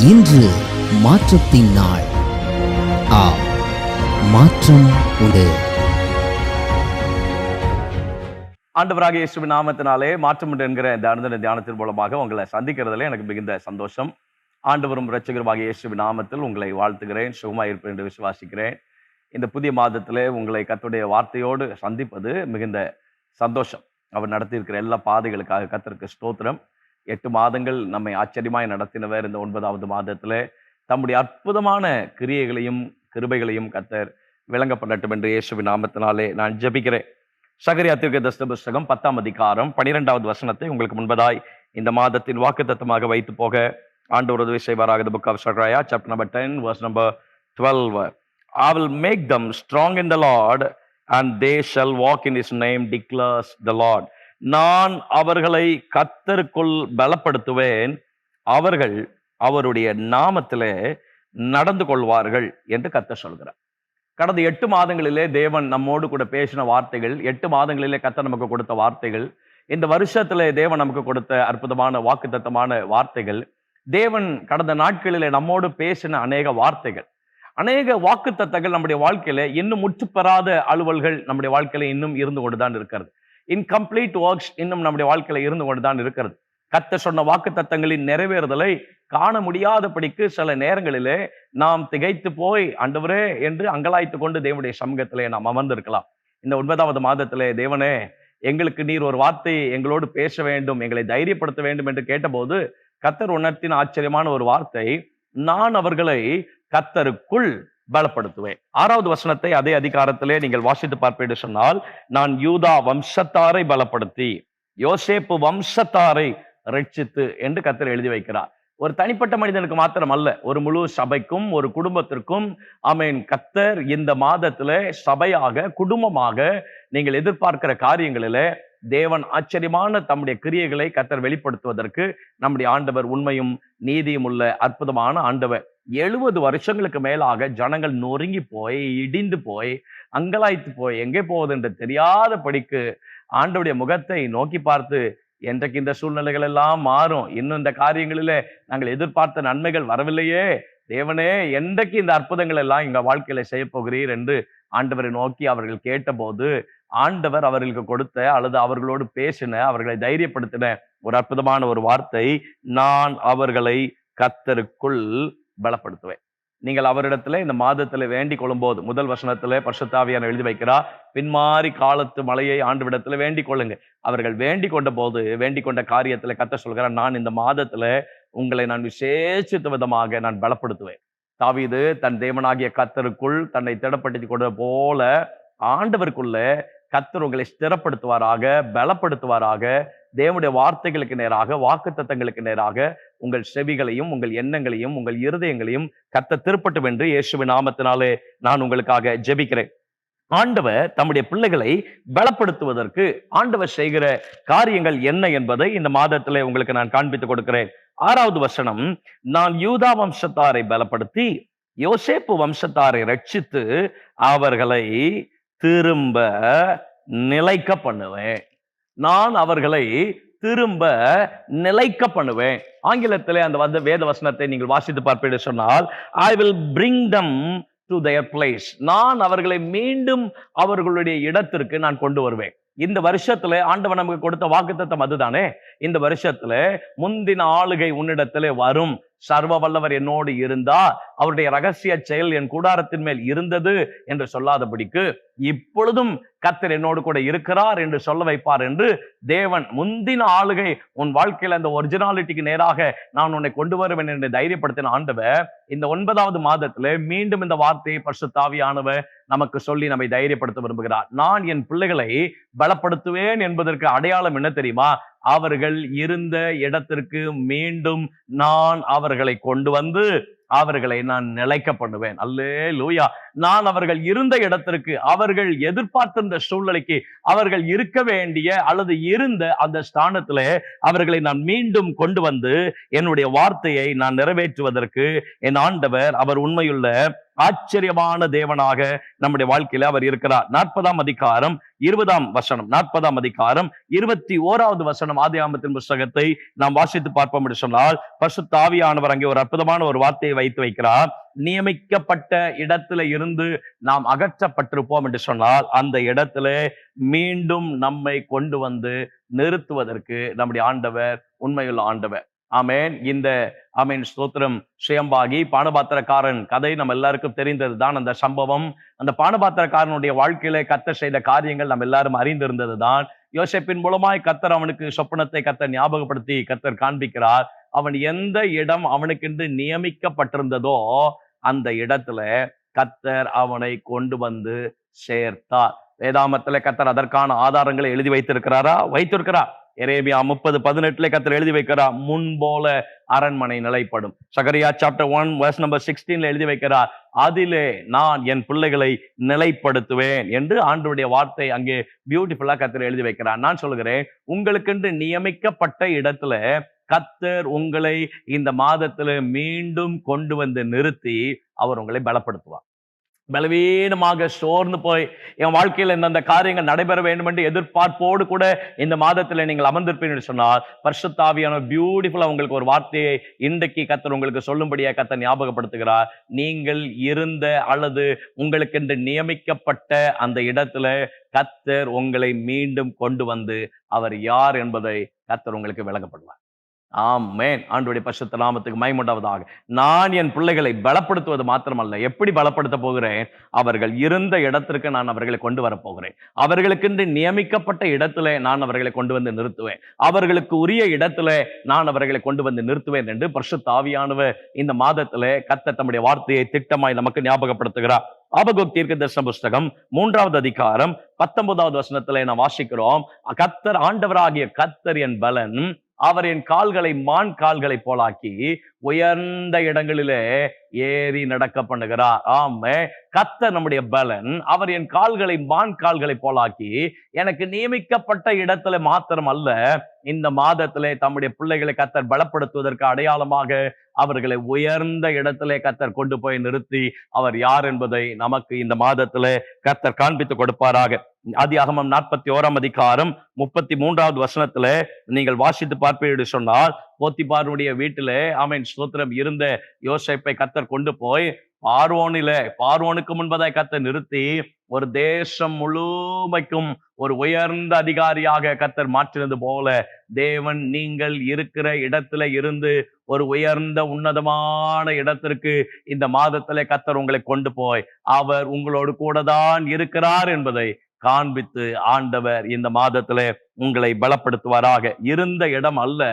இன்று மாற்றத்தின் நாள். மாற்றம் உண்டு. ஆண்டவராக இயேசுவின் நாமத்தினாலே மாற்றம் உண்டு என்கிற இந்த அனுதின தியானத்தின் மூலமாக உங்களை சந்திக்கிறதுல எனக்கு மிகுந்த சந்தோஷம். ஆண்டவரும் இரட்சகருமாகிய இயேசுவின் நாமத்தில் உங்களை வாழ்த்துகிறேன். சுகமாக இருப்பேன் என்று விசுவாசிக்கிறேன். இந்த புதிய மாதத்திலே உங்களை கர்த்தருடைய வார்த்தையோடு சந்திப்பது மிகுந்த சந்தோஷம். அவர் நடத்தியிருக்கிற எல்லா பாதைகளுக்காக கர்த்தருக்கு ஸ்தோத்திரம். 8 மாதங்கள் நம்மை ஆச்சரியமாய் நடத்தினவர் இந்த 9வது மாதத்திலே தம்முடைய அற்புதமான கிரியைகளையும் கிருபைகளையும் கர்த்தர் விளங்கப்படட்டும் என்று இயேசுவின் நாமத்தினாலே நான் ஜெபிக்கிறேன். சகரியா தீர்க்கதரிசன புஸ்தகம் 10ஆம் அதிகாரம் 12வது வசனத்தை உங்களுக்கு முன்பதாய் இந்த மாதத்தின் வாக்குத்தத்தமாக வைத்து போக ஆண்டவர் உதவி செய்வாராக. The book of Zechariah, chapter number 10, verse number 12. I will make them strong in the Lord, and they shall walk in his name, declares the Lord. நான் அவர்களை கர்த்தருக்குள் பலப்படுத்துவேன், அவர்கள் அவருடைய நாமத்திலே நடந்து கொள்வார்கள் என்று கர்த்தர் சொல்கிறார். கடந்த 8 மாதங்களிலே தேவன் நம்மோடு கூட பேசின வார்த்தைகள், 8 மாதங்களிலே கர்த்தர் நமக்கு கொடுத்த வார்த்தைகள், இந்த வருஷத்திலே தேவன் நமக்கு கொடுத்த அற்புதமான வாக்குத்தத்தமான வார்த்தைகள், தேவன் கடந்த நாட்களிலே நம்மோடு பேசின அநேக வார்த்தைகள், அநேக வாக்குத்தத்தங்கள் நம்முடைய வாழ்க்கையில இன்னும் முற்றுப்பெறாத அலுவல்கள் நம்முடைய வாழ்க்கையில இன்னும் இருந்து கொண்டுதான் இருக்கிறது. இன்கம்ப்ளீட் ஒர்க்ஸ் இன்னும் நம்முடைய வாழ்க்கையில இருந்து கொண்டுதான் இருக்கிறது. கர்த்தர் சொன்ன வாக்குத்தத்தங்களின் நிறைவேறுதலை காண முடியாதபடிக்கு சில நேரங்களிலே நாம் திகைத்து போய் ஆண்டவரே என்று அங்கலாய்த்து கொண்டு தேவனுடைய சமூகத்திலே நாம் அமர்ந்திருக்கலாம். இந்த 9வது மாதத்திலே தேவனே எங்களுக்கு நீர் ஒரு வார்த்தை எங்களோடு பேச வேண்டும், எங்களை தைரியப்படுத்த வேண்டும் என்று கேட்டபோது கர்த்தர் உணர்த்தின ஆச்சரியமான ஒரு வார்த்தை, நான் அவர்களை கர்த்தருக்குள் பலப்படுத்துவேன். 6வது வசனத்தை அதே அதிகாரத்திலே நீங்கள் வாசித்து பார்ப்பீர்கள் சொன்னால், நான் யூதா வம்சத்தாரை பலப்படுத்தி யோசேப்பு வம்சத்தாரை ரட்சித்து என்று கர்த்தர் எழுதி வைக்கிறார். ஒரு தனிப்பட்ட மனிதனுக்கு மாத்திரம் அல்ல, ஒரு முழு சபைக்கும் ஒரு குடும்பத்திற்கும் ஆமென். கர்த்தர் இந்த மாதத்திலே சபையாக குடும்பமாக நீங்கள் எதிர்பார்க்கிற காரியங்களிலே தேவன் ஆச்சரியமான தம்முடைய கிரியைகளை கர்த்தர் வெளிப்படுத்துவதற்கு நம்முடைய ஆண்டவர் உண்மையும் நீதியும் உள்ள அற்புதமான ஆண்டவர். 70 வருஷங்களுக்கு மேலாக ஜனங்கள் நொறுங்கி போய் இடிந்து போய் அங்கலாய்த்து போய் எங்கே போவது என்று தெரியாதபடிக்கு ஆண்டவருடைய முகத்தை நோக்கி பார்த்து, என்றைக்கு இந்த சூழ்நிலைகள் எல்லாம் மாறும், இன்னும் இந்த காரியங்களிலே நாங்கள் எதிர்பார்த்த நன்மைகள் வரவில்லையே, தேவனே என்றைக்கு இந்த அற்புதங்கள் எல்லாம் எங்க வாழ்க்கையில செய்ய போகிறீர் என்று ஆண்டவரை நோக்கி அவர்கள் கேட்டபோது ஆண்டவர் அவர்களுக்கு கொடுத்த அல்லது அவர்களோடு பேசின, அவர்களை தைரியப்படுத்தின ஒரு அற்புதமான ஒரு வார்த்தை, நான் அவர்களை கர்த்தருக்குள் பலப்படுத்துவேன். நீங்கள் அவரிடத்துல இந்த மாதத்துல வேண்டிக் கொள்ளும்போது முதல் வசனத்துல பரிசுத்த ஆவியானவர் எழுதி வைக்கிறார், பின்மாறி காலத்து மழையை ஆண்டவரிடத்துல வேண்டிக் கொள்ளுங்க. அவர்கள் வேண்டிக் கொண்ட போது வேண்டிக் கொண்ட காரியத்துல கர்த்தர் சொல்கிறார், நான் இந்த மாதத்துல உங்களை நான் விசேஷித்த விதமாக நான் பலப்படுத்துவேன். தாவீது தன் தேவனாகிய கர்த்தருக்குள் தன்னை திடப்படுத்தி கொண்டது போல ஆண்டவருக்குள்ள கர்த்தர் உங்களை ஸ்திரப்படுத்துவாராக, பலப்படுத்துவாராக. தேவனுடைய வார்த்தைகளுக்கு நேராக, வாக்குத்தத்தங்களுக்கு நேராக உங்கள் செவிகளையும் உங்கள் எண்ணங்களையும் உங்கள் இருதயங்களையும் கர்த்தர் திருப்பட்டும் என்று இயேசுவின் நாமத்தினாலே நான் உங்களுக்காக ஜெபிக்கிறேன். ஆண்டவர் தம்முடைய பிள்ளைகளை பலப்படுத்துவதற்கு ஆண்டவர் செய்கிற காரியங்கள் என்ன என்பதை இந்த மாதத்திலே உங்களுக்கு நான் காண்பித்துக் கொடுக்கிறேன். 6வது வசனம், நான் யூதா வம்சத்தாரை பலப்படுத்தி யோசேப்பு வம்சத்தாரை ரட்சித்து அவர்களை திரும்ப நிலைக்க பண்ணுவேன். நான் அவர்களை திரும்ப நிலைக்க பண்ணுவேன். ஆங்கிலத்திலே அந்த வேத வசனத்தை நீங்கள் வாசித்து பார்ப்பீர்கள் சொன்னால், I will bring them to their place. நான் அவர்களை மீண்டும் அவர்களுடைய இடத்திற்கு நான் கொண்டு வருவேன். இந்த வருஷத்துல ஆண்டவர் நமக்கு கொடுத்த வாக்குத்தத்தம் அதுதானே. இந்த வருஷத்துல முந்தின ஆளுகை உன்னிடத்திலே வரும், சர்வ வல்லவர் என்னோடு இருந்தா, அவருடைய ரகசிய செயல் என் கூடாரத்தின் மேல் இருந்தது என்று சொல்லாதபடிக்கு இப்பொழுதும் கர்த்தர் என்னோடு கூட இருக்கிறார் என்று சொல்ல வைப்பார் என்று தேவன் முந்தின ஆளுகை உன் வாழ்க்கையில அந்த ஒரிஜினாலிட்டிக்கு நேராக நான் உன்னை கொண்டு வருவேன் என்று தைரியப்படுத்தின ஆண்டவர் இந்த 9வது மாதத்துல மீண்டும் இந்த வார்த்தையை பரிசுத்த ஆவியானவர் நமக்கு சொல்லி நம்மை தைரியப்படுத்த விரும்புகிறார். நான் என் பிள்ளைகளை பலப்படுத்துவேன் என்பதற்கு அடையாளம் என்ன தெரியுமா? அவர்கள் இருந்த இடத்திற்கு மீண்டும் நான் அவர்களை கொண்டு வந்து அவர்களை நான் நிலைக்க பண்ணுவேன். அல்லேலூயா. நான் அவர்கள் இருந்த இடத்திற்கு, அவர்கள் எதிர்பார்த்திருந்த சூழ்நிலைக்கு, அவர்கள் இருக்க வேண்டிய அல்லது இருந்த அந்த ஸ்தானத்திலே அவர்களை நான் மீண்டும் கொண்டு வந்து என்னுடைய வார்த்தையை நான் நிறைவேற்றுவதற்கு என் ஆண்டவர் அவர் உண்மையுள்ள ஆச்சரியமான தேவனாக நம்முடைய வாழ்க்கையில அவர் இருக்கிறார். 40ஆம் அதிகாரம் 20ஆம் வசனம், 40ஆம் அதிகாரம் 21வது வசனம் ஆதியாகமத்தின் புஸ்தகத்தை நாம் வாசித்து பார்ப்போம் என்று சொன்னால், பரிசுத்த ஆவியானவர் அங்கே ஒரு அற்புதமான ஒரு வார்த்தையை வைத்து வைக்கிறார். நியமிக்கப்பட்ட இடத்துல இருந்து நாம் அகற்றப்பட்டிருப்போம் என்று சொன்னால், அந்த இடத்துல மீண்டும் நம்மை கொண்டு வந்து நிறுத்துவதற்கு நம்முடைய ஆண்டவர் உண்மையுள்ள ஆண்டவர். ஆமேன். இந்த ஆமேன் ஸ்தோத்திரம். சுயம்பாகி பானபாத்திரக்காரன் கதை நம்ம எல்லாருக்கும் தெரிந்ததுதான். அந்த சம்பவம், அந்த பானபாத்திரக்காரனுடைய வாழ்க்கையில கர்த்தர் செய்த காரியங்கள் நம்ம எல்லாரும் அறிந்திருந்ததுதான். யோசேப்பின் மூலமாய் கர்த்தர் அவனுக்கு சொப்பனத்தை கர்த்தர் ஞாபகப்படுத்தி கர்த்தர் காண்பிக்கிறார். அவன் எந்த இடம் அவனுக்கென்று நியமிக்கப்பட்டிருந்ததோ அந்த இடத்துல கர்த்தர் அவனை கொண்டு வந்து சேர்த்தார். வேதாமத்துல கர்த்தர் அதற்கான ஆதாரங்களை எழுதி வைத்திருக்கிறாரா? வைத்திருக்கிறார். எரேமியா 30:18 கர்த்தர் எழுதி வைக்கிறார், முன்போல அரண்மனை நிலைப்படும். சகரியா சாப்டர் 1 verse number 16 எழுதி வைக்கிறார், அதிலே நான் என் பிள்ளைகளை நிலைப்படுத்துவேன் என்று ஆண்டவருடைய வார்த்தை அங்கே பியூட்டிஃபுல்லா கர்த்தர் எழுதி வைக்கிறார். நான் சொல்கிறேன், உங்களுக்கென்று நியமிக்கப்பட்ட இடத்துல கர்த்தர் உங்களை இந்த மாதத்துல மீண்டும் கொண்டு வந்து நிறுத்தி அவர் உங்களை பலப்படுத்துவார். பலவீனமாக சோர்ந்து போய் என் வாழ்க்கையில் இந்த காரியங்கள் நடைபெற வேண்டும் என்று எதிர்பார்ப்போடு கூட இந்த மாதத்தில் நீங்கள் அமர்ந்திருப்பீர்கள் சொன்னால், பரிசுத்த ஆவியானவர் பியூட்டிஃபுல்லா உங்களுக்கு ஒரு வார்த்தையை இன்றைக்கு கர்த்தர் உங்களுக்கு சொல்லும்படியா கர்த்தர் ஞாபகப்படுத்துகிறார். நீங்கள் இருந்த அல்லது உங்களுக்கு என்று நியமிக்கப்பட்ட அந்த இடத்துல கர்த்தர் உங்களை மீண்டும் கொண்டு வந்து அவர் யார் என்பதை கர்த்தர் உங்களுக்கு விளங்கப்படுவார். ஆமென். ஆண்டவருடைய பரிசுத்த நாமத்துக்கு மகிமை உண்டாவதாக. நான் என் பிள்ளைகளை பலப்படுத்துவது மாத்திரமல்ல, எப்படி பலப்படுத்த போகிறேன்? அவர்கள் இருந்த இடத்திற்கு நான் அவர்களை கொண்டு வர போகிறேன். அவர்களுக்கென்று நியமிக்கப்பட்ட இடத்துல நான் அவர்களை கொண்டு வந்து நிறுத்துவேன். அவர்களுக்கு உரிய இடத்துல நான் அவர்களை கொண்டு வந்து நிறுத்துவேன் என்று பரிசுத்த ஆவியானவர் இந்த மாதத்திலே கர்த்தர் தம்முடைய வார்த்தையை திட்டமாய் நமக்கு ஞாபகப்படுத்துகிறார். ஆபகுக் தீர்க்கதரிசன புஸ்தகம் 3வது அதிகாரம் 19வது வசனத்திலே நாம் வாசிக்கிறோம், கர்த்தர் ஆண்டவராகிய கர்த்தர் என் பலன், அவர் என் கால்களை மான் கால்களை போலாக்கி உயர்ந்த இடங்களிலே ஏறி நடக்க பண்ணுகிறார். ஆமே, கர்த்தர் நம்முடைய பலன், அவர் என் கால்களை மான் கால்களை போலாக்கி எனக்கு நியமிக்கப்பட்ட இடத்துல மாத்திரம் அல்ல, இந்த மாதத்திலே தம்முடைய பிள்ளைகளை கர்த்தர் பலப்படுத்துவதற்கு அடையாளமாக அவர்களை உயர்ந்த இடத்திலே கர்த்தர் கொண்டு போய் நிறுத்தி அவர் யார் என்பதை நமக்கு இந்த மாதத்திலே கர்த்தர் காண்பித்து கொடுப்பாராக. ஆதியாகமம் 41ஆம் அதிகாரம் 33வது வசனத்துல நீங்கள் வாசித்து பார்ப்பீர்கள் சொன்னால், போத்திபாருடைய வீட்டிலே ஆமென் ஸ்தோத்திரம் இருந்த யோசேப்பை கர்த்தர் கொண்டு போய் பார்வோனுக்கு முன்பதாய் கர்த்தர் நிறுத்தி ஒரு தேசம் முழுமைக்கும் ஒரு உயர்ந்த அதிகாரியாக கர்த்தர் மாற்றினது போல, தேவன் நீங்கள் இருக்கிற இடத்துல இருந்து ஒரு உயர்ந்த உன்னதமான இடத்திற்கு இந்த மாதத்திலே கர்த்தர் உங்களை கொண்டு போய் அவர் உங்களோடு கூட தான் இருக்கிறார் என்பதை காண்பித்து ஆண்டவர் இந்த மாதத்திலே உங்களை பலப்படுத்துவாராக. இருந்த இடம் அல்ல,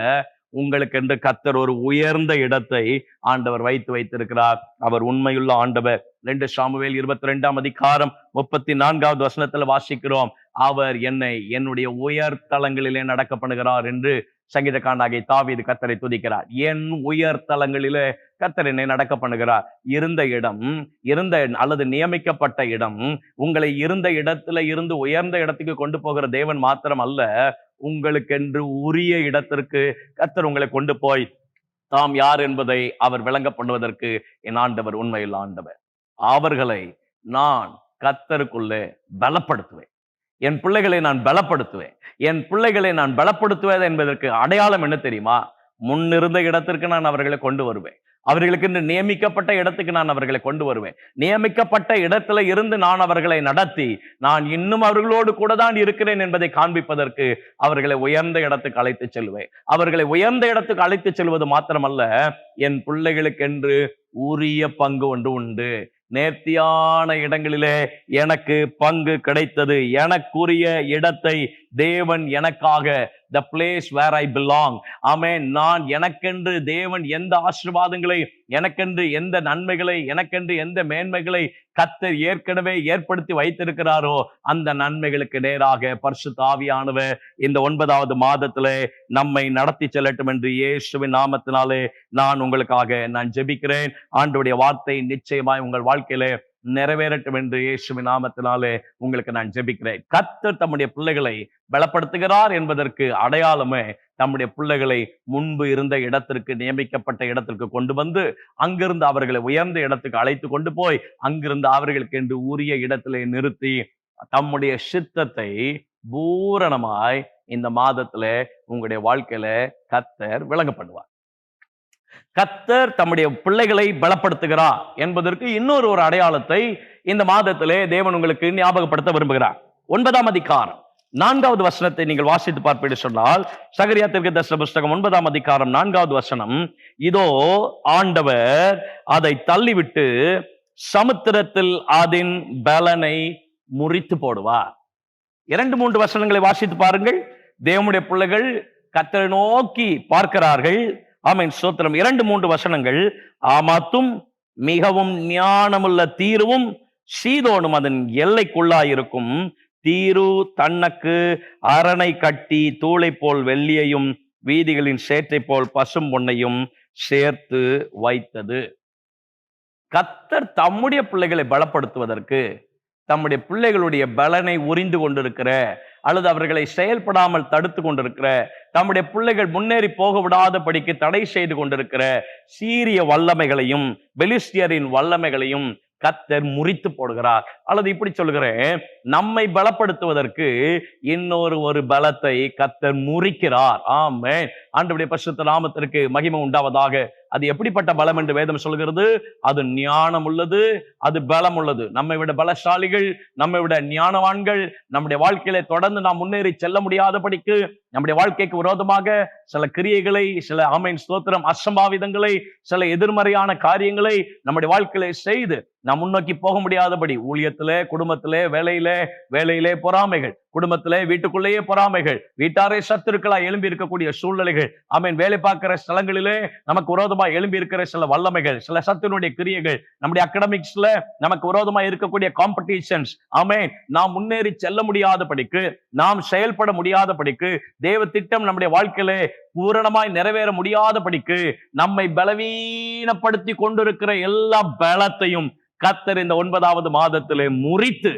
உங்களுக்கு என்று கர்த்தர் ஒரு உயர்ந்த இடத்தை ஆண்டவர் வைத்திருக்கிறார். அவர் உண்மையுள்ள ஆண்டவர். 2 சாமுவேல் 22ஆம் அதிகாரம் 34வது வசனத்துல வாசிக்கிறோம், அவர் என்னை என்னுடைய உயர்தலங்களிலே நடக்க பண்ணுகிறார் என்று சங்கீதக்காரனாகிய தாவீது கர்த்தரை துதிக்கிறார். என் உயர்தலங்களிலே கர்த்தர் என்னை நடக்க பண்ணுகிறார். இருந்த இடம், அல்லது நியமிக்கப்பட்ட இடம், உங்களை இருந்த இடத்துல இருந்து உயர்ந்த இடத்துக்கு கொண்டு போகிற தேவன் மாத்திரம் அல்ல, உங்களுக்கென்று உரிய இடத்திற்கு கர்த்தர் உங்களை கொண்டு போய் தாம் யார் என்பதை அவர் விளங்க பண்ணுவதற்கு என் ஆண்டவர் உண்மையில் ஆண்டவர். அவர்களை நான் கர்த்தருக்குள்ளே பலப்படுத்துவேன். என் பிள்ளைகளை நான் பலப்படுத்துவேன். என் பிள்ளைகளை நான் பலப்படுத்துவது என்பதற்கு அடையாளம் என்ன தெரியுமா? முன்னிருந்த இடத்திற்கு நான் அவர்களை கொண்டு வருவேன். அவர்களுக்கு நியமிக்கப்பட்ட இடத்துக்கு நான் அவர்களை கொண்டு வருவேன். நியமிக்கப்பட்ட இடத்துல இருந்து நான் அவர்களை நடத்தி நான் இன்னும் அவர்களோடு கூட தான் இருக்கிறேன் என்பதை காண்பிப்பதற்கு அவர்களை உயர்ந்த இடத்துக்கு அழைத்து செல்வேன். அவர்களை உயர்ந்த இடத்துக்கு அழைத்து செல்வது மாத்திரமல்ல, என் பிள்ளைகளுக்கென்று உரிய பங்கு ஒன்று உண்டு. நேர்த்தியான இடங்களிலே எனக்கு பங்கு கிடைத்தது. எனக்குரிய இடத்தை தேவன் எனக்காக, the place where I belong, ஆமென், நான் எனக்கென்று தேவன் எந்த ஆசீர்வாதங்களை, எனக்கென்று எந்த நன்மைகளை, எனக்கென்று எந்த மேன்மைகளை கர்த்தர் ஏற்கனவே ஏற்படுத்தி வைத்திருக்கிறாரோ அந்த நன்மைகளுக்கு நேராக பரிசுத்த ஆவியானவர் இந்த 9வது மாதத்திலே நம்மை நடத்தி செல்லட்டும் என்று இயேசுவின் நாமத்தினாலே நான் உங்களுக்காக நான் ஜெபிக்கிறேன். ஆண்டவருடைய வார்த்தை நிச்சயமாய் உங்கள் வாழ்க்கையிலே நிறைவேறட்டும் என்று இயேசுவின் நாமத்தினாலே உங்களுக்கு நான் ஜெபிக்கிறேன். கர்த்தர் தம்முடைய பிள்ளைகளை பலப்படுத்துகிறார் என்பதற்கு அடையாளமே தம்முடைய பிள்ளைகளை முன்பு இருந்த இடத்திற்கு, நியமிக்கப்பட்ட இடத்திற்கு கொண்டு வந்து அங்கிருந்து அவர்களை உயர்ந்த இடத்துக்கு அழைத்து கொண்டு போய் அங்கிருந்து அவர்களுக்கு என்று உரிய இடத்திலே நிறுத்தி தம்முடைய சித்தத்தை பூரணமாய் இந்த மாதத்துல உங்களுடைய வாழ்க்கையில கர்த்தர் விளங்க பண்ணுவார். கர்த்தர் தம்முடைய பிள்ளைகளை பலப்படுத்துகிறார் என்பதற்கு இன்னொரு அடையாளத்தை இந்த மாதத்திலே தேவன் உங்களுக்கு ஞாபகப்படுத்த விரும்புகிறார். 9ஆம் அதிகாரம் 4வது வசனத்தை நீங்கள் வாசித்து பார்ப்பீர்கள் சொன்னால், சகரியா தீர்க்கதரிசன புஸ்தகம் 9ஆம் அதிகாரம் 4வது வசனம், இதோ ஆண்டவர் அதை தள்ளிவிட்டு சமுத்திரத்தில் அதன் பலனை முறித்து போடுவார். 2-3 வசனங்களை வாசித்து பாருங்கள். தேவனுடைய பிள்ளைகள் கர்த்தரை நோக்கி பார்க்கிறார்கள். ஆமென், ஸ்தோத்திரம். 2-3 வசனங்கள். ஆமாத்தும் மிகவும் ஞானமுள்ள தீருவும் சீதோனும் அதன் எல்லைக்குள்ளாயிருக்கும். தீரு தன்னக்கு அரணை கட்டி தூளை போல் வெள்ளியையும் வீதிகளின் சேற்றை போல் பசும் பொன்னையும் சேர்த்து வைத்தது. கர்த்தர் தம்முடைய பிள்ளைகளை பலப்படுத்துவதற்கு, தம்முடைய பிள்ளைகளுடைய பலனை உரிந்து கொண்டிருக்கிற அல்லது அவர்களை செயல்படாமல் தடுத்து கொண்டிருக்கிற, தம்முடைய பிள்ளைகள் முன்னேறி போக விடாதபடிக்கு தடை செய்து கொண்டிருக்கிற சீரிய வல்லமைகளையும் பெலிஸ்தியரின் வல்லமைகளையும் கர்த்தர் முறித்து போடுகிறார். அல்லது இப்படி சொல்கிறேன், நம்மை பலப்படுத்துவதற்கு இன்னொரு பலத்தை கர்த்தர் முறிக்கிறார். ஆமென். ஆண்டவருடைய பரிசுத்த நாமத்திற்கு மகிமை உண்டாவதாக. அது எப்படிப்பட்ட பலம் என்று வேதம் சொல்கிறது? அது ஞானம் உள்ளது, அது பலம் உள்ளது. நம்மை விட பலசாலிகள், நம்மை விட ஞானவான்கள் நம்முடைய வாழ்க்கையில தொடர்ந்து நாம் முன்னேறி செல்ல முடியாதபடிக்கு நம்முடைய வாழ்க்கைக்கு விரோதமாக சில கிரியைகளை, சில ஆமென் ஸ்தோத்திரம் அசம்பாவிதங்களை, சில எதிர்மறையான காரியங்களை நம்முடைய வாழ்க்கையில செய்து நாம் முன்னோக்கி போக முடியாதபடி, ஊழியத்திலே, குடும்பத்திலே, வேலையிலே பொறாமைகள், குடும்பத்திலே வீட்டுக்குள்ளேயே பொறாமைகள், வீட்டாரே சத்துருக்களா எழும்பி இருக்கக்கூடிய சூழ்நிலைகள், ஆமென், வேலை பார்க்கிற ஸ்தலங்களிலே நமக்கு விரோதமா எழும்பி இருக்கிற சில வல்லமைகள், சில சத்துருடைய கிரியைகள், நம்முடைய அகாடமிக்ஸ்ல நமக்கு விரோதமா இருக்கக்கூடிய காம்படிஷன்ஸ், ஆமென், நாம் முன்னேறி செல்ல முடியாதபடிக்கு, நாம் செயல்பட முடியாதபடிக்கு, தேவ திட்டம் நம்முடைய வாழ்க்கையிலே பூரணமாய் நிறைவேற முடியாதபடிக்கு நம்மை பலவீனப்படுத்தி கொண்டிருக்கிற எல்லா பலத்தையும் கர்த்தர் இந்த 9வது மாதத்திலே முறித்து,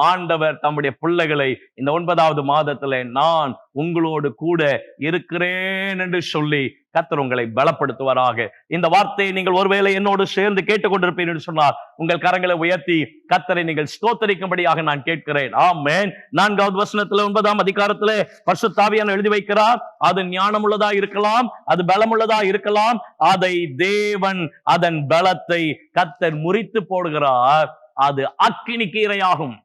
ஆண்டவர் தம்முடைய பிள்ளைகளை இந்த 9வது மாதத்திலே நான் உங்களோடு கூட இருக்கிறேன் என்று சொல்லி கர்த்தர் உங்களை பலப்படுத்துவாராக. இந்த வார்த்தையை நீங்கள் ஒருவேளை என்னோடு சேர்ந்து கேட்டுக்கொண்டிருப்பீர்கள் என்று சொன்னால் உங்கள் கரங்களை உயர்த்தி கர்த்தரை நீங்கள் ஸ்தோத்தரிக்கும்படியாக நான் கேட்கிறேன். ஆமென். 4வது வசனத்துல 9ஆம் அதிகாரத்திலே பரிசுத்த ஆவியானவர் எழுதி வைக்கிறார், அது ஞானமுள்ளதா இருக்கலாம், அது பலமுள்ளதா இருக்கலாம், அதை தேவன் அதன் பலத்தை கர்த்தர் முறித்து போடுகிறார். அது அக்கினிக்கு இரையாகும்,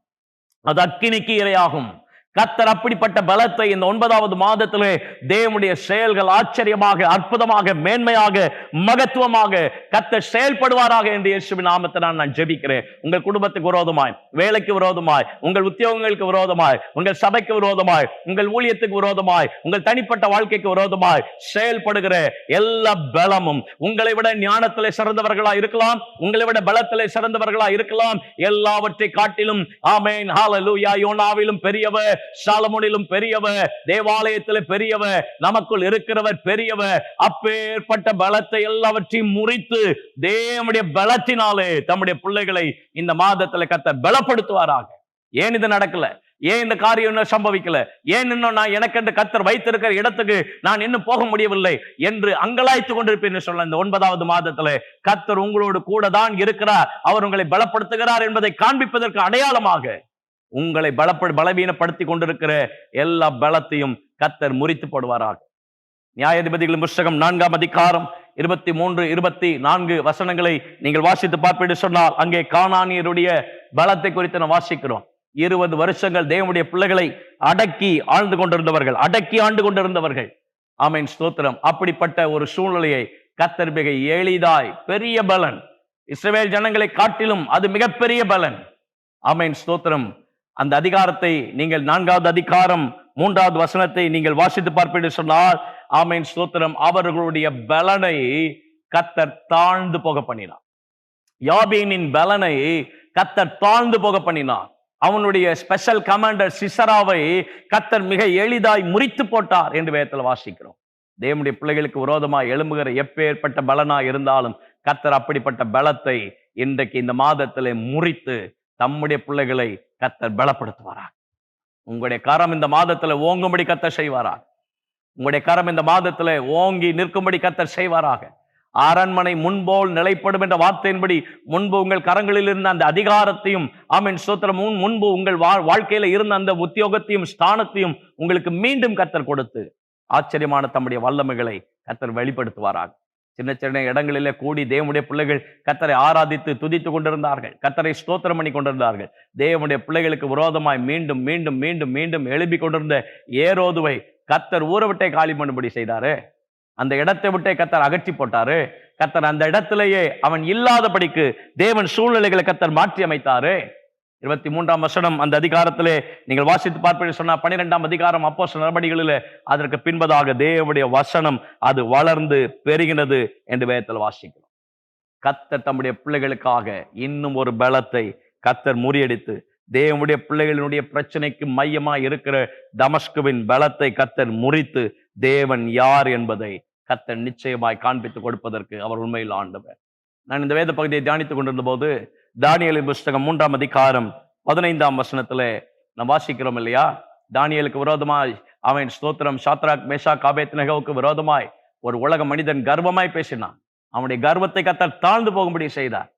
அது அக்கினிக்கு இரையாகும். கர்த்தர் அப்படிப்பட்ட பலத்தை இந்த 9வது மாதத்திலே தேவனுடைய செயல்கள் ஆச்சரியமாக, அற்புதமாக, மேன்மையாக, மகத்துவமாக கர்த்தர் செயல்படுவாராக என்று இயேசுவின் நாமத்தினால் நான் ஜெபிக்கிறேன். உங்கள் குடும்பத்துக்கு விரோதமாய், வேலைக்கு விரோதமாய், உங்கள் உத்தியோகங்களுக்கு விரோதமாய், உங்கள் சபைக்கு விரோதமாய், உங்கள் ஊழியத்துக்கு விரோதமாய், உங்கள் தனிப்பட்ட வாழ்க்கைக்கு விரோதமாய் செயல்படுகிற எல்லா பலமும், உங்களை விட ஞானத்திலே சிறந்தவர்களா இருக்கலாம், உங்களை விட பலத்திலே சிறந்தவர்களா இருக்கலாம், எல்லாவற்றை காட்டிலும் ஆமென் ஹalleluya யோனாவிலும் பெரியவர், சாலமோனிலும் பெரியவர், தேவாலயத்தில் பெரியவர், நமக்குள் இருக்கிறவர் பெரியவர். அப்பேற்பட்ட பலத்தை எல்லாவற்றையும் முறித்து தேவனுடைய பலத்தினாலே தம்முடைய பிள்ளைகளை இந்த மாதத்தில் கர்த்தர் பலப்படுத்துவாராக. ஏன் இது நடக்கல? ஏன் இந்த காரியம் இன்னும் சம்பவிக்கல? ஏன் இன்னும் நான் எனக்கென்று கர்த்தர் வைத்திருக்கிற இடத்துக்கு நான் இன்னும் போக முடியவில்லை என்று அங்கலாய்த்து கொண்டிருப்பேன் சொல்ல, இந்த 9வது மாதத்துல கர்த்தர் உங்களோடு கூட தான் இருக்கிறார், அவர் உங்களை பலப்படுத்துகிறார் என்பதை காண்பிப்பதற்கு அடையாளமாக உங்களை பலவீனப்படுத்தி கொண்டிருக்கிற எல்லா பலத்தையும் கர்த்தர் முறித்து போடுவாராக. நியாயாதிபதிகளின் புஸ்தகம் 4ஆம் அதிகாரம் 23-24 வசனங்களை நீங்கள் வாசித்து பார்ப்பீர்கள் சொன்னால், அங்கே கானானியருடைய பலத்தை குறித்து நாம் வாசிக்கிறோம். 20 வருஷங்கள் தேவனுடைய பிள்ளைகளை அடக்கி ஆண்டு கொண்டிருந்தவர்கள். ஆமென் ஸ்தோத்திரம். அப்படிப்பட்ட ஒரு சூழ்நிலையை கர்த்தர் மிக எளிதாய், பெரிய பலன், இஸ்ரவேல் ஜனங்களை காட்டிலும் அது மிகப்பெரிய பலன். ஆமென் ஸ்தோத்திரம். அந்த அதிகாரத்தை நீங்கள் 4வது அதிகாரம் 3வது வசனத்தை நீங்கள் வாசித்து பார்ப்பீர்கள் சொன்னால், ஆமென் ஸ்தோத்திரம், அவர்களுடைய பலனை கர்த்தர் தாழ்ந்து போக பண்ணினார். யாபீனின் பலனை கர்த்தர் தாழ்ந்து போக பண்ணினார். அவனுடைய ஸ்பெஷல் கமாண்டர் சிசராவை கர்த்தர் மிக எளிதாய் முறித்து போட்டார் என்று வேதத்தில் வாசிக்கிறோம். தேவனுடைய பிள்ளைகளுக்கு விரோதமாக எழும்புகிற எப்பேற்பட்ட பலனா இருந்தாலும் கர்த்தர் அப்படிப்பட்ட பலத்தை இன்றைக்கு இந்த மாதத்திலே முறித்து தம்முடைய பிள்ளைகளை கர்த்தர் பலப்படுத்துவாராக. உங்களுடைய கரம் இந்த மாதத்துல ஓங்கும்படி கர்த்தர் செய்வாராக. உங்களுடைய கரம் இந்த மாதத்துல ஓங்கி நிற்கும்படி கர்த்தர் செய்வாராக. அரண்மனை முன்போல் நிலைப்படும் என்ற வார்த்தையின்படி முன்பு உங்கள் கரங்களில் இருந்த அந்த அதிகாரத்தையும், ஆமென் ஸ்தோத்திரம், முன்பு உங்கள் வாழ்க்கையில இருந்த அந்த உத்தியோகத்தையும் ஸ்தானத்தையும் உங்களுக்கு மீண்டும் கர்த்தர் கொடுத்து ஆச்சரியமான தம்முடைய வல்லமைகளை கர்த்தர் வெளிப்படுத்துவாராக. சின்ன சின்ன இடங்களிலே கூடி தேவனுடைய பிள்ளைகள் கர்த்தரை ஆராதித்து துதித்து கொண்டிருந்தார்கள், கர்த்தரை ஸ்தோத்திரம் பண்ணி கொண்டிருந்தார்கள். தேவனுடைய பிள்ளைகளுக்கு விரோதமாய் மீண்டும் மீண்டும் மீண்டும் மீண்டும் எழுப்பி கொண்டிருந்த ஏரோதுவை கர்த்தர் ஊரை விட்டே காலி பண்ணும்படி செய்தாரு. அந்த இடத்தை விட்டே கர்த்தர் அகற்றி போட்டாரு. கர்த்தர் அந்த இடத்திலேயே அவன் இல்லாதபடிக்கு தேவன் சூழ்நிலைகளை கர்த்தர் மாற்றி அமைத்தாரு. 23ஆம் வசனம் அந்த அதிகாரத்திலே நீங்கள் வாசித்து பார்ப்பீர்கள் சொன்னா, 12ஆம் அதிகாரம் அப்போஸ்தலர் நடபடிகளிலே அதற்கு பின்பதாக தேவனுடைய வசனம் அது வளர்ந்து பெருகினது என்று வேதத்தில் வாசிக்கிறோம். கர்த்தர் தம்முடைய பிள்ளைகளுக்காக இன்னும் ஒரு பலத்தை கர்த்தர் முறியடித்து தேவனுடைய பிள்ளைகளுடைய பிரச்சனைக்கு மையமாக இருக்கிற தமஸ்குவின் பலத்தை கர்த்தர் முறித்து தேவன் யார் என்பதை கர்த்தர் நிச்சயமாய் காண்பித்து கொடுப்பதற்கு அவர் உண்மையில் ஆண்டவர். நான் இந்த வேத பகுதியை தியானித்துக் கொண்டிருந்த போது தானியேலின் புஸ்தகம் 3ஆம் அதிகாரம் 15ஆம் வசனத்திலே நாம் வாசிக்கிறோம் இல்லையா, தானியேலுக்கு விரோதமாய் அவன் ஸ்தோத்திரம் சாத்ராக் மேஷாக் ஆபேத்நேகோவுக்கு விரோதமாய் ஒரு உலக மனிதன் கர்வமாய் பேசினான். அவனுடைய கர்வத்தை கர்த்தர் தாழ்ந்து போகும்படி செய்தார்.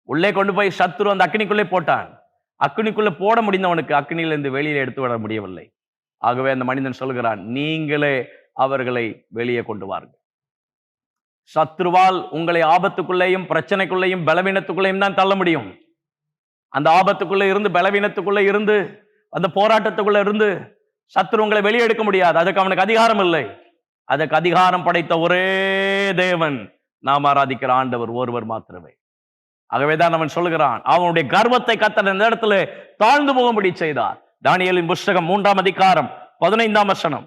உள்ளே கொண்டு போய் சத்துரு அந்த அக்னிக்குள்ளே போட்டான். அக்னிக்குள்ளே போட முடிந்தவனுக்கு அக்னியிலிருந்து வெளியில எடுத்து விட முடியவில்லை. ஆகவே அந்த மனிதன் சொல்கிறான், நீங்களே அவர்களை வெளியே கொண்டு வாருங்கள். சத்ருவால் உங்களை ஆபத்துக்குள்ளேயும் பிரச்சனைக்குள்ளேயும் பலவீனத்துக்குள்ளேயும் தான் தள்ள முடியும். அந்த ஆபத்துக்குள்ளே இருந்து பலவீனத்துக்குள்ளே இருந்து அந்த போராட்டத்துக்குள்ள இருந்து சத்ரு உங்களை வெளியே எடுக்க முடியாது. அதுக்கு அவனுக்கு அதிகாரம் இல்லை. அதுக்கு அதிகாரம் படைத்த ஒரே தேவன் நாம் ஆராதிக்கிற ஆண்டவர் ஒருவர் மாத்திரமே. ஆகவேதான் அவன் சொல்லுகிறான், அவனுடைய கர்வத்தை கர்த்தர் இந்த இடத்துல தாழ்ந்து போகும்படி செய்தார். தானியேலின் புஸ்தகம் 3ஆம் அதிகாரம் 15ஆம் வசனம்,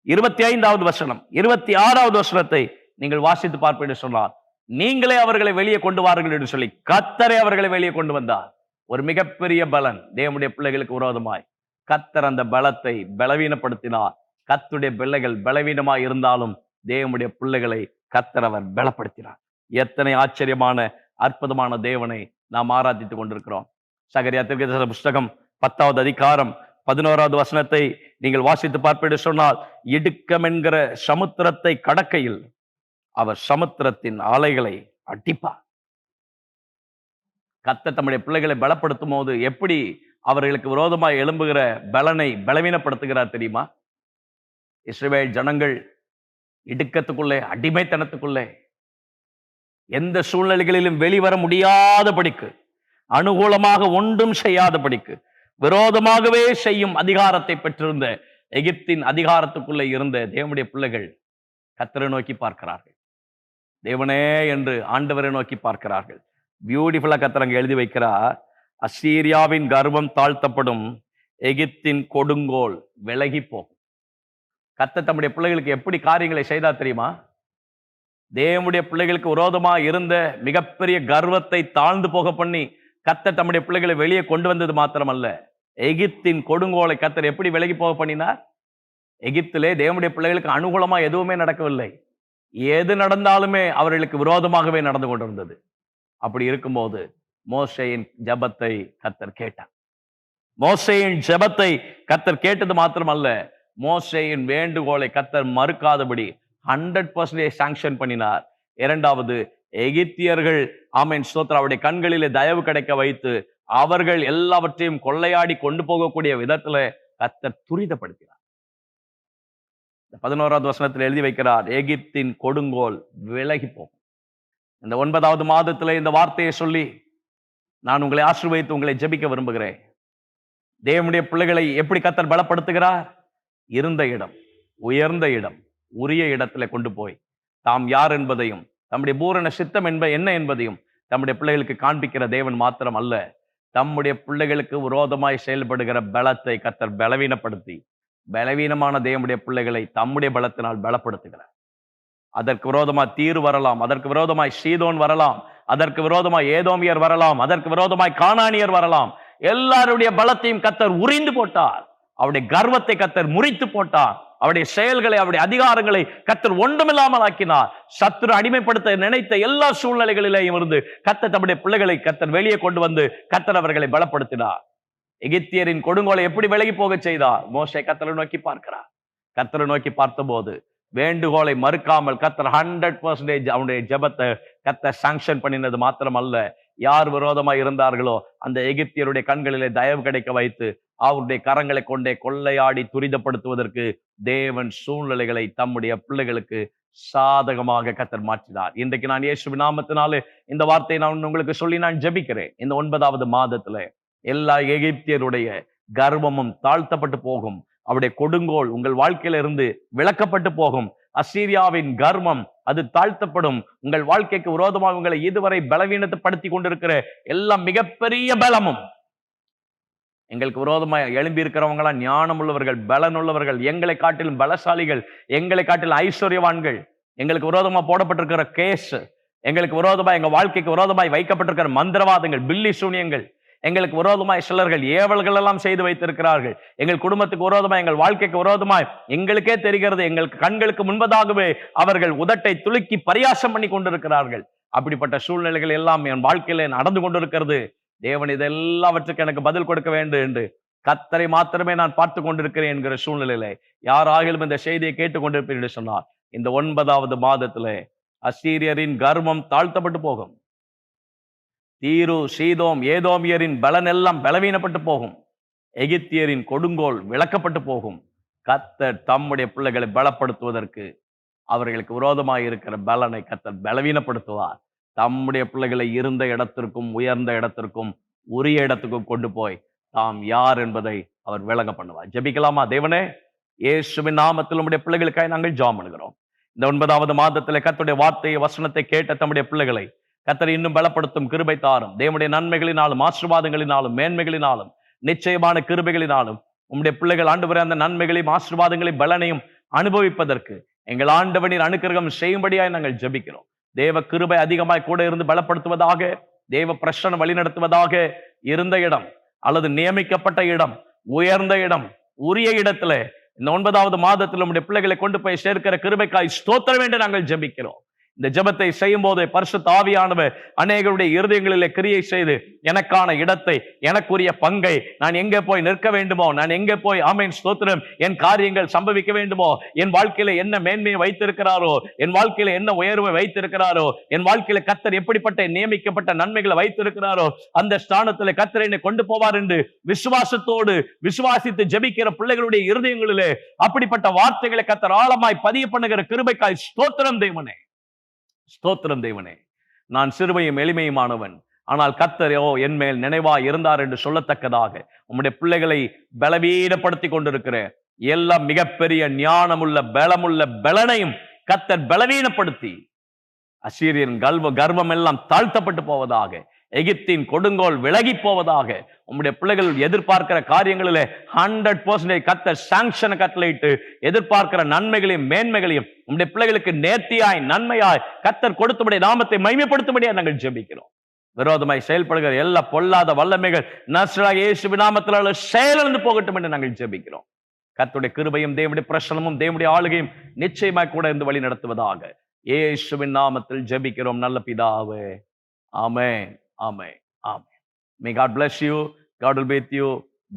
25வது வசனம், 26வது வசனத்தை நீங்கள் வாசித்து பார்ப்பீர்கள் சொன்னார், நீங்களே அவர்களை வெளியே கொண்டு வாருங்கள் என்று சொல்லி கர்த்தரே அவர்களை வெளியே கொண்டு வந்தார். ஒரு மிகப்பெரிய பலன் தேவனுடைய பிள்ளைகளுக்கு விரோதமாய் கர்த்தர் அந்த பலத்தை பலவீனப்படுத்தினார். கர்த்தருடைய பிள்ளைகள் பலவீனமாய் இருந்தாலும் தேவனுடைய பிள்ளைகளை கர்த்தர் அவர் பலப்படுத்தினார். எத்தனை ஆச்சரியமான அற்புதமான தேவனை நாம் ஆராதித்துக் கொண்டிருக்கிறோம். சகரியா தீர்க்கதரிசன புஸ்தகம் 10வது அதிகாரம் 11வது வசனத்தை நீங்கள் வாசித்து பார்ப்பீர்கள் சொன்னால், இடுக்கம் என்கிற சமுத்திரத்தை கடக்கையில் அவர் சமுத்திரத்தின் அலைகளை அடிப்பார். கர்த்தர் தம்முடைய பிள்ளைகளை பலப்படுத்தும் போது எப்படி அவர்களுக்கு விரோதமாய் எழும்புகிற பலனை பலவீனப்படுத்துகிறார் தெரியுமா? இஸ்ரவேல் ஜனங்கள் இடுக்கத்துக்குள்ளே அடிமைத்தனத்துக்குள்ளே எந்த சூழ்நிலைகளிலும் வெளிவர முடியாதபடிக்கு, அனுகூலமாக ஒன்றும் செய்யாதபடிக்கு விரோதமாகவே செய்யும் அதிகாரத்தை பெற்றிருந்த எகிப்தின் அதிகாரத்துக்குள்ளே இருந்த தேவனுடைய பிள்ளைகள் கர்த்தரை நோக்கி பார்க்கிறார்கள். தேவனே என்று ஆண்டவரை நோக்கி பார்க்கிறார்கள். பியூட்டிஃபுல்லா கர்த்தர் அங்க எழுதி வைக்கிறார், அசீரியாவின் கர்வம் தாழ்த்தப்படும், எகிப்தின் கொடுங்கோல் விலகி போகும். கர்த்தர் தம்முடைய பிள்ளைகளுக்கு எப்படி காரியங்களை செய்தா தெரியுமா? தேவனுடைய பிள்ளைகளுக்கு விரோதமாக இருந்த மிகப்பெரிய கர்வத்தை தாழ்ந்து போக பண்ணி கர்த்தர் தம்முடைய பிள்ளைகளை வெளியே கொண்டு வந்தது மாத்திரமல்ல, எகிப்தின் கொடுங்கோலை கர்த்தர் எப்படி விலகி போக பண்ணினார்? எகிப்திலே தேவனுடைய பிள்ளைகளுக்கு அனுகூலமா எதுவுமே நடக்கவில்லை. எது நடந்தாலுமே அவர்களுக்கு விரோதமாகவே நடந்து கொண்டிருந்தது. அப்படி இருக்கும்போது மோசேயின் ஜெபத்தை கர்த்தர் கேட்டார். மோசேயின் ஜெபத்தை கர்த்தர் கேட்டது மாத்திரமல்ல, மோசேயின் வேண்டுகோளை கர்த்தர் மறுக்காதபடி 100% சாங்ஷன் பண்ணினார். இரண்டாவது, எகிப்தியர்கள் ஆமென் ஸ்தோத்திரம் அவருடைய கண்களிலே தயவு கிடைக்க வைத்து அவர்கள் எல்லாவற்றையும் கொள்ளையாடி கொண்டு போகக்கூடிய விதத்துல கர்த்தர் துரிதப்படுத்தினார். 11வது வசனத்தில் எழுதி வைக்கிறார், எகிப்தின் கொடுங்கோல் விலகி போகும். இந்த 9வது மாதத்துல இந்த வார்த்தையை சொல்லி நான் உங்களை ஆசீர்வதித்து உங்களை ஜெபிக்க விரும்புகிறேன். தேவனுடைய பிள்ளைகளை எப்படி கர்த்தர் பலப்படுத்துகிறார்? இருந்த இடம், உயர்ந்த இடம், உரிய இடத்துல கொண்டு போய் தாம் யார் என்பதையும் தம்முடைய பூரண சித்தம் என்ன என்பதையும் தம்முடைய பிள்ளைகளுக்கு காண்பிக்கிற தேவன் மாத்திரம் அல்ல, தம்முடைய பிள்ளைகளுக்கு விரோதமாய் செயல்படுகிற பலத்தை கர்த்தர் பலவீனப்படுத்தி பலவீனமான தேவனுடைய பிள்ளைகளை தம்முடைய பலத்தினால் பலப்படுத்துகிறார். அதற்கு விரோதமாய் தீரு வரலாம், அதற்கு விரோதமாய் சீதோன் வரலாம், அதற்கு விரோதமாய் ஏதோமியர் வரலாம், அதற்கு விரோதமாய் கானானியர் வரலாம். எல்லாருடைய பலத்தையும் கர்த்தர் உரிந்து போட்டார். அவருடைய கர்வத்தை கர்த்தர் முறித்து போட்டார். அவருடைய செயல்களை, அவருடைய அதிகாரங்களை கர்த்தர் ஒன்றுமில்லாமல் ஆக்கினார். சத்துரு அடிமைப்படுத்த நினைத்த எல்லா சூழ்நிலைகளிலேயும் இருந்து கர்த்தர் தம்முடைய பிள்ளைகளை கர்த்தர் வெளியே கொண்டு வந்து கர்த்தர் அவர்களை பலப்படுத்தினார். எகிப்தியரின் கொடுங்கோலை எப்படி விலகி போக செய்தார்? மோசே கர்த்தரை நோக்கி பார்க்கிறார். கர்த்தரை நோக்கி பார்த்தபோது வேண்டுகோளை மறுக்காமல் கர்த்தர் 100% அவனுடைய ஜெபத்தை கர்த்தர் சாங்ஷன் பண்ணினது மாத்திரமல்ல, யார் விரோதமாய் இருந்தார்களோ அந்த எகிப்தியருடைய கண்களிலே தயவு கிடைக்க வைத்து அவருடைய கரங்களை கொண்டே கொள்ளையாடி துரிதப்படுத்துவதற்கு தேவன் சூழ்நிலைகளை தம்முடைய பிள்ளைகளுக்கு சாதகமாக கர்த்தர் மாற்றினார். இன்றைக்கு நான் இயேசுவின் நாமத்தினாலே இந்த வார்த்தையை நான் உங்களுக்கு சொல்லி நான் ஜெபிக்கிறேன். இந்த 9வது மாதத்துல எல்லா எகிப்தியருடைய கர்வமும் தாழ்த்தப்பட்டு போகும். அவருடைய கொடுங்கோல் உங்கள் வாழ்க்கையில இருந்து விளக்கப்பட்டு போகும். அசீரியாவின் கர்வம் அது தாழ்த்தப்படும். உங்கள் வாழ்க்கைக்கு விரோதமாக உங்களை இதுவரை பலவீனத்தைப்படுத்தி கொண்டிருக்கிற எல்லா மிகப்பெரிய பலமும், எங்களுக்கு விரோதமாக எழும்பி இருக்கிறவங்களா ஞானம் உள்ளவர்கள், பலன் உள்ளவர்கள், எங்களை காட்டிலும் பலசாலிகள், எங்களை காட்டிலும் ஐஸ்வர்யவான்கள், எங்களுக்கு விரோதமா போடப்பட்டிருக்கிற கேஸ், எங்களுக்கு விரோதமாய் எங்க வாழ்க்கைக்கு விரோதமாய் வைக்கப்பட்டிருக்கிற மந்திரவாதங்கள், பில்லி சூனியங்கள், எங்களுக்கு விரோதமாய் சிலர்கள் ஏவல்கள் எல்லாம் செய்து வைத்திருக்கிறார்கள். எங்கள் குடும்பத்துக்கு விரோதமாய், எங்கள் வாழ்க்கைக்கு விரோதமாய், எங்களுக்கே தெரிகிறது, எங்களுக்கு கண்களுக்கு முன்பதாகவே அவர்கள் உதட்டை துலுக்கி பரியாசம் பண்ணி கொண்டிருக்கிறார்கள். அப்படிப்பட்ட சூழ்நிலைகள் எல்லாம் என் வாழ்க்கையில நடந்து கொண்டிருக்கிறது. தேவன் இதெல்லாவற்றுக்கு எனக்கு பதில் கொடுக்க வேண்டும் என்று கர்த்தரை மாத்திரமே நான் பார்த்து கொண்டிருக்கிறேன் என்கிற சூழ்நிலையில யாராகிலும் இந்த செய்தியை கேட்டுக்கொண்டிருப்பேன் என்று சொன்னார், இந்த 9வது மாதத்துல அசீரியரின் கர்வம் தாழ்த்தப்பட்டு போகும். தீரு, சீதோம், ஏதோமியரின் பலன் எல்லாம் பலவீனப்பட்டு போகும். எகிப்தியரின் கொடுங்கோல் விளக்கப்பட்டு போகும். கர்த்தர் தம்முடைய பிள்ளைகளை பலப்படுத்துவதற்கு அவர்களுக்கு விரோதமாக இருக்கிற பலனை கர்த்தர் பலவீனப்படுத்துவார். தம்முடைய பிள்ளைகளை இருந்த இடத்திற்கும் உயர்ந்த இடத்திற்கும் உரிய இடத்துக்கும் கொண்டு போய் தாம் யார் என்பதை அவர் விளங்க பண்ணுவார். ஜெபிக்கலாமா? தேவனே, இயேசுவின் நாமத்தில் நம்முடைய பிள்ளைகளுக்காக நாங்கள் ஜெபம் பண்ணுகிறோம். இந்த 9வது மாதத்திலே கர்த்தருடைய வார்த்தையை, வசனத்தை கேட்ட தம்முடைய பிள்ளைகளை கர்த்தர் இன்னும் பலப்படுத்தும் கிருபை தாரும். தேவனுடைய நன்மைகளினாலும் ஆசீர்வாதங்களினாலும் மேன்மைகளினாலும் நிச்சயமான கிருபைகளினாலும் உம்முடைய பிள்ளைகள் ஆண்டவரே அந்த நன்மைகளையும் ஆசீர்வாதங்களையும் பலனையும் அனுபவிப்பதற்கு எங்கள் ஆண்டவனின் அனுக்கிரகம் செய்யும்படியாய் நாங்கள் ஜெபிக்கிறோம். தேவ கிருபை அதிகமாய் கூட இருந்து பலப்படுத்துவதாக, தேவ பிரசன்னம் வழிநடத்துவதாக. இருந்த இடம் அல்லது நியமிக்கப்பட்ட இடம், உயர்ந்த இடம், உரிய இடத்துல இந்த 9வது மாதத்தில் நம்முடைய பிள்ளைகளை கொண்டு போய் சேர்க்கிற கிருபைக்காய் ஸ்தோத்திரம் என்று நாங்கள் ஜெபிக்கிறோம். இந்த ஜெபத்தை செய்யும் போது பரிசுத்த ஆவியானவர் அநேகருடைய இருதயங்களிலே கிரியை செய்து எனக்கான இடத்தை, எனக்குரிய பங்கை, நான் எங்கே போய் நிற்க வேண்டுமோ, நான் எங்கே போய் ஆமென் ஸ்தோத்திரம் என் காரியங்கள் சம்பவிக்க வேண்டுமோ, என் வாழ்க்கையில என்ன மேன்மையை வைத்திருக்கிறாரோ, என் வாழ்க்கையில என்ன உயர்வை வைத்திருக்கிறாரோ, என் வாழ்க்கையில கர்த்தர் எப்படிப்பட்ட நியமிக்கப்பட்ட நன்மைகளை வைத்திருக்கிறாரோ அந்த ஸ்தானத்தில் கர்த்தர் என்னை கொண்டு போவார் என்று விசுவாசத்தோடு விசுவாசித்து ஜெபிக்கிற பிள்ளைகளுடைய இருதயங்களிலே அப்படிப்பட்ட வார்த்தைகளை கர்த்தர் ஆழமாய் பதிய பண்ணுகிற கிருபைக்காய் ஸ்தோத்திரம் தேவனே, ஸ்தோத்திரம் தேவனே. நான் சிறுமையும் எளிமையுமானவன், ஆனால் கர்த்தர் என் மேல் நினைவாய் இருந்தார் என்று சொல்லத்தக்கதாக உம்முடைய பிள்ளைகளை பலவீனப்படுத்தி கொண்டிருக்கிற எல்லா மிகப்பெரிய ஞானமுள்ள பலமுள்ள பலனையும் கர்த்தர் பலவீனப்படுத்தி அசீரியன் கர்வம் எல்லாம் தாழ்த்தப்பட்டு போவதாக, எகிப்தின் கொடுங்கோல் விலகி போவதாக, உம்முடைய பிள்ளைகள் எதிர்பார்க்கிற காரியங்களிலே 100% கர்த்தர் சாங்ஷன் கட்டளையிட்டு எதிர்பார்க்கிற நன்மைகளையும் மேன்மைகளையும் உம்முடைய பிள்ளைகளுக்கு நேர்த்தியாய் நன்மையாய் கர்த்தர் கொடுத்தபடி நாமத்தை மகிமைப்படுத்தும்படியா நாங்கள் ஜெபிக்கிறோம். விரோதமாய் செயல்படுகிற எல்லா பொல்லாத வல்லமைகள் நஸ்ரேனாகிய இயேசுவின் நாமத்தினால செயலிழந்து போகட்டும் என்று நாங்கள் ஜெபிக்கிறோம். கர்த்தருடைய கிருபையும் தேவனுடைய பிரசன்னமும் தேவனுடைய ஆளுகையும் நிச்சயமாய் கூட இருந்து வழி நடத்துவதாக இயேசுவின் நாமத்தில் ஜெபிக்கிறோம் நல்ல பிதாவே. ஆமென், ஆமென், ஆமென். May God bless you. God will be with you.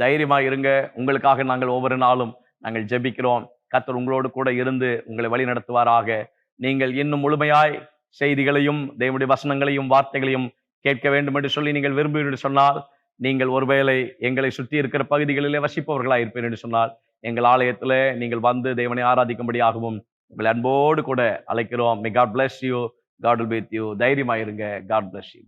தைரியமா இருங்க. உங்களுக்காக நாங்கள் ஒவ்வொரு நாளும் நாங்கள் ஜெபிக்கிறோம். கர்த்தர் உங்களோடு கூட இருந்து உங்களை வழி நடத்துவாராக. நீங்கள் இன்னும் முழுமையாய் செய்திகளையும் தேவனுடைய வசனங்களையும் வார்த்தைகளையும் கேட்க வேண்டும் என்று சொல்லி நீங்கள் விரும்புவீர்கள் என்று சொன்னால், நீங்கள் ஒருவேளை எங்களை சுற்றி இருக்கிற பகுதிகளிலே வசிப்பவர்களாக இருப்பீர்கள் என்று சொன்னால், எங்கள் ஆலயத்தில் நீங்கள் வந்து தேவனை ஆராதிக்கும்படியாகவும் உங்களை அன்போடு கூட அழைக்கிறோம். May God bless you. God will be with you. தைரியமா இருங்க. God bless you.